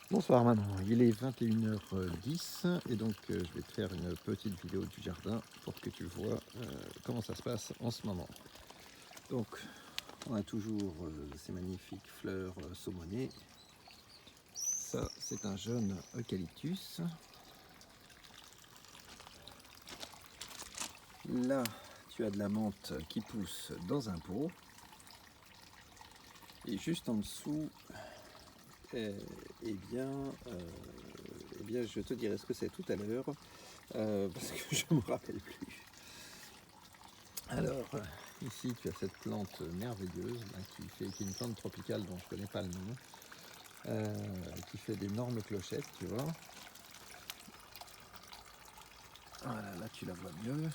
Bonsoir Manon, il est 21h10 et donc je vais te faire une petite vidéo du jardin pour que tu vois comment ça se passe en ce moment. Donc on a toujours ces magnifiques fleurs saumonées. Ça c'est un jeune eucalyptus. Là tu as de la menthe qui pousse dans un pot. Et juste en dessous, eh bien, je te dirai ce que c'est tout à l'heure, parce que je ne me rappelle plus. Alors, ici tu as cette plante merveilleuse là, qui est une plante tropicale dont je ne connais pas le nom, qui fait d'énormes clochettes, tu vois. Voilà, là tu la vois mieux.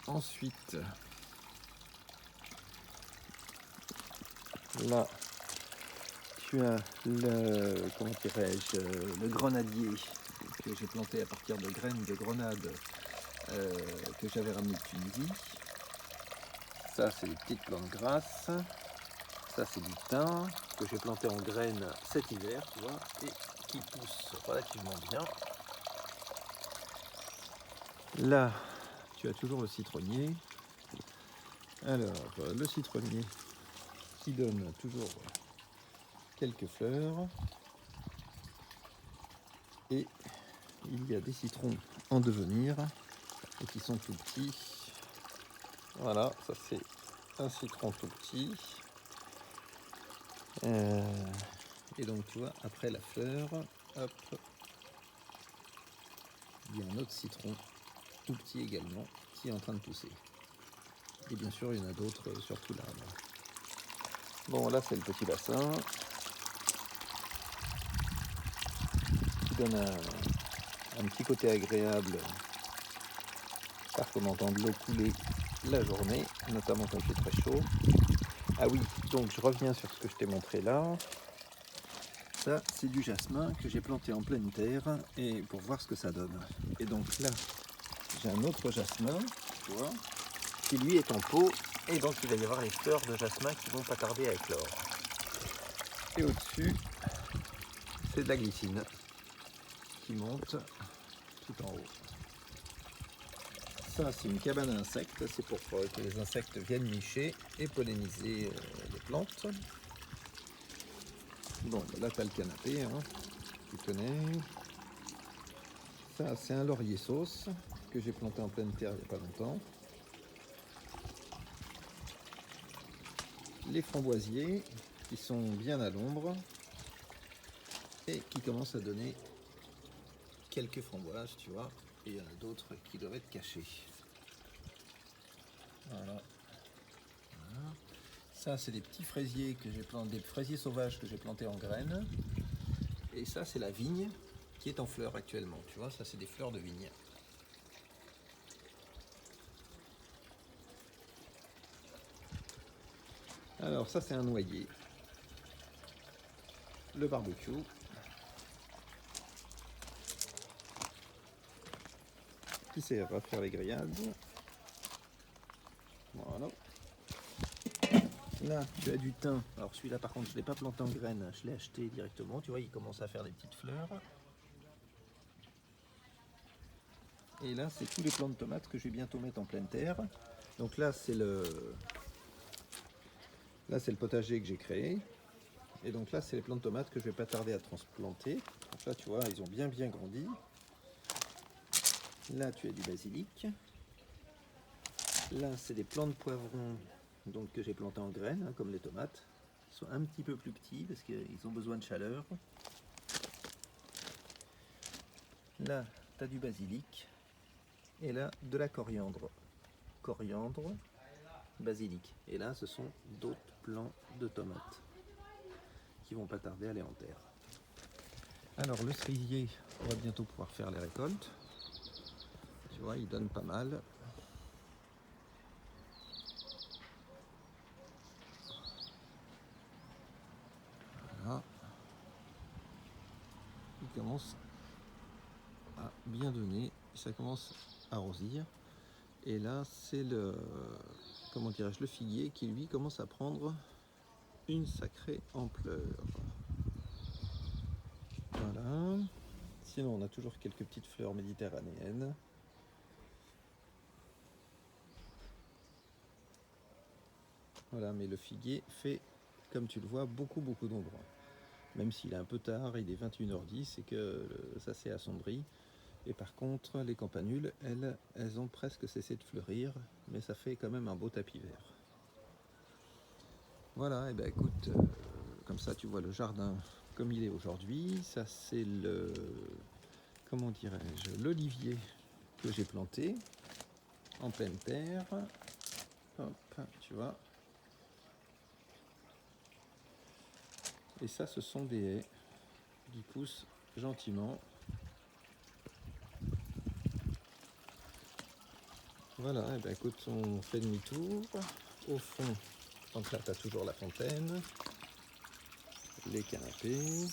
Ensuite, là tu as comment dirais-je, le grenadier que j'ai planté à partir de graines de grenade que j'avais ramené de Tunisie. Ça c'est des petites plantes grasses. Ça c'est du thym que j'ai planté en graines cet hiver, tu vois, et qui pousse relativement bien. Là, tu as toujours le citronnier. Alors, le citronnier qui donne toujours quelques fleurs. Et il y a des citrons en devenir et qui sont tout petits. Voilà, ça c'est un citron tout petit. Et donc tu vois, après la fleur, hop, il y a un autre citron tout petit également qui est en train de pousser. Et bien sûr, il y en a d'autres sur tout l'arbre. Bon, là c'est le petit bassin qui donne un petit côté agréable parce qu'on entend de l'eau couler la journée, notamment quand il fait très chaud. Ah oui, donc je reviens sur ce que je t'ai montré là. Ça, c'est du jasmin que j'ai planté en pleine terre et pour voir ce que ça donne. Et donc là, j'ai un autre jasmin, tu vois, qui lui est en pot et donc il va y avoir les fleurs de jasmin qui vont pas tarder à éclore. Et au-dessus, c'est de la glycine qui monte tout en haut. Ça, c'est une cabane à insectes, c'est pour que les insectes viennent nicher et polliniser les plantes. Bon, là, tu as le canapé, hein, tu connais. Ça, c'est un laurier sauce que j'ai planté en pleine terre il n'y a pas longtemps. Les framboisiers qui sont bien à l'ombre et qui commencent à donner quelques framboises, tu vois. Et il y en a d'autres qui doivent être cachés. Voilà. Ça, c'est des petits fraisiers que j'ai plantés, des fraisiers sauvages que j'ai plantés en graines. Et ça, c'est la vigne qui est en fleurs actuellement. Tu vois, ça, c'est des fleurs de vigne. Alors, ça, c'est un noyer. Le barbecue. Qui sert à faire les grillades. Voilà. Là, tu as du thym. Alors celui-là, par contre, je ne l'ai pas planté en graines. Je l'ai acheté directement. Tu vois, il commence à faire des petites fleurs. Et là, c'est tous les plants de tomates que je vais bientôt mettre en pleine terre. Donc là, c'est le potager que j'ai créé. Et donc là, c'est les plants de tomates que je vais pas tarder à transplanter. Donc là, tu vois, ils ont bien grandi. Là, tu as du basilic. Là, c'est des plants de poivrons donc, que j'ai plantés en graines, hein, comme les tomates. Ils sont un petit peu plus petits parce qu'ils ont besoin de chaleur. Là, tu as du basilic. Et là, de la coriandre. Coriandre, basilic. Et là, ce sont d'autres plants de tomates qui vont pas tarder à aller en terre. Alors, le cerisier, on va bientôt pouvoir faire les récoltes. Tu vois, il donne pas mal. Voilà. Il commence à bien donner. Ça commence à rosir. Et là, c'est le, comment dirais-je, le figuier qui lui commence à prendre une sacrée ampleur. Voilà. Sinon, on a toujours quelques petites fleurs méditerranéennes. Voilà, mais le figuier fait, comme tu le vois, beaucoup d'ombre. Même s'il est un peu tard, il est 21h10 et que ça s'est assombri. Et par contre, les campanules, elles ont presque cessé de fleurir, mais ça fait quand même un beau tapis vert. Voilà, et ben écoute, comme ça tu vois le jardin comme il est aujourd'hui. Ça c'est le, comment dirais-je, l'olivier que j'ai planté en pleine terre. Hop, tu vois. Et ça, ce sont des haies qui poussent gentiment. Voilà, et ben écoute, on fait demi-tour. Au fond, donc là, tu as toujours la fontaine, les canapés.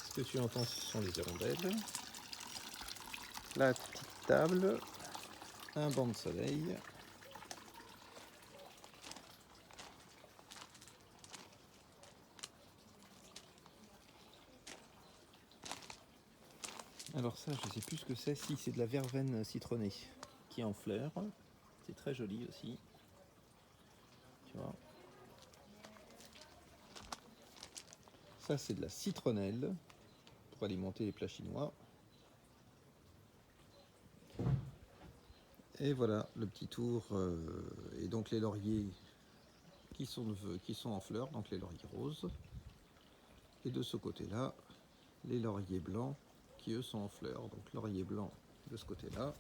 Ce que tu entends, ce sont les hirondelles. La petite table, un banc de soleil. Alors ça, je sais plus ce que c'est. Si, c'est de la verveine citronnée qui est en fleurs. C'est très joli aussi. Tu vois. Ça, c'est de la citronnelle pour alimenter les plats chinois. Et voilà le petit tour. Et donc les lauriers qui sont en fleurs, donc les lauriers roses. Et de ce côté-là, les lauriers blancs qui eux sont en fleurs. Donc laurier blanc de ce côté-là.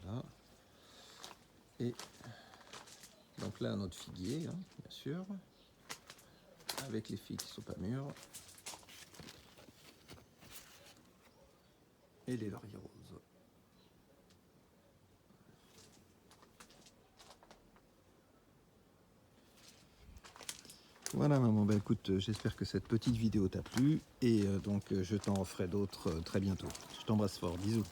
Voilà. Et donc là, un autre figuier, hein, bien sûr, avec les figues qui ne sont pas mûres. Et les lauriers roses. Voilà maman, bah écoute, j'espère que cette petite vidéo t'a plu et donc je t'en referai d'autres très bientôt. Je t'embrasse fort, bisous.